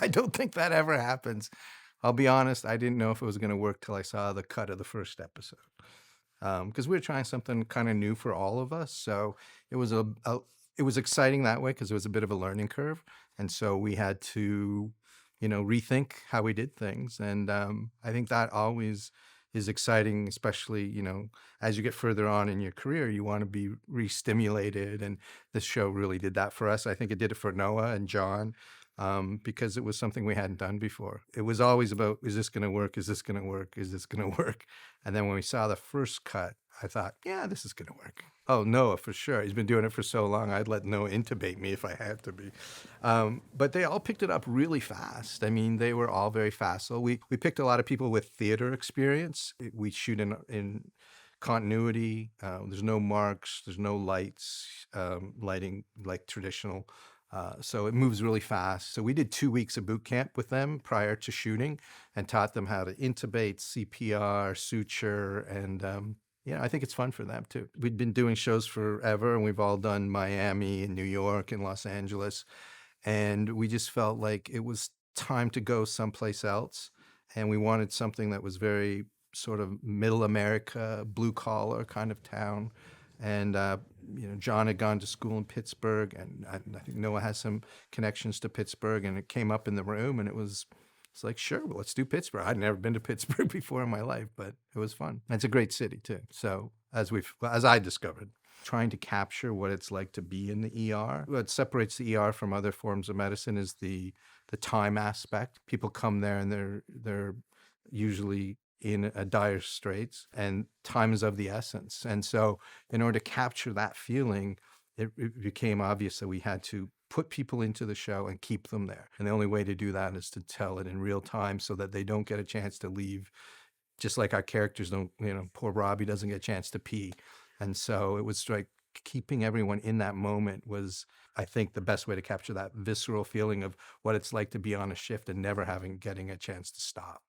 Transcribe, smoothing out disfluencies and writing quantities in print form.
don't think that ever happens. I'll be honest, I didn't know if it was going to work till I saw the cut of the first episode. Because we were trying something kind of new for all of us. So it was it was exciting that way because it was a bit of a learning curve, and so we had to, rethink how we did things. And I think that always is exciting, especially as you get further on in your career, you want to be re-stimulated, and this show really did that for us. I think it did it for Noah and John. Because it was something we hadn't done before. It was always about, is this going to work? Is this going to work? Is this going to work? And then when we saw the first cut, I thought, yeah, this is going to work. Oh, Noah, for sure. He's been doing it for so long. I'd let Noah intubate me if I had to be. But they all picked it up really fast. I mean, they were all very facile. We picked a lot of people with theater experience. We shoot in continuity. There's no marks. There's no lights, lighting like traditional. So it moves really fast. So we did 2 weeks of boot camp with them prior to shooting and taught them how to intubate, CPR, suture, and I think it's fun for them too. We'd been doing shows forever, and we've all done Miami and New York and Los Angeles, and we just felt like it was time to go someplace else, and we wanted something that was very sort of middle America, blue collar kind of town. And John had gone to school in Pittsburgh, and I think Noah has some connections to Pittsburgh, and it came up in the room, and it's like, sure, well, let's do Pittsburgh. I'd never been to Pittsburgh before in my life, but it was fun. And it's a great city too. So as I discovered, trying to capture what it's like to be in the ER. What separates the ER from other forms of medicine is the time aspect. People come there and they're usually in a dire straits, and time is of the essence. And so in order to capture that feeling, it became obvious that we had to put people into the show and keep them there. And the only way to do that is to tell it in real time so that they don't get a chance to leave, just like our characters don't, poor Robbie doesn't get a chance to pee. And so it was like keeping everyone in that moment was, I think, the best way to capture that visceral feeling of what it's like to be on a shift and never getting a chance to stop.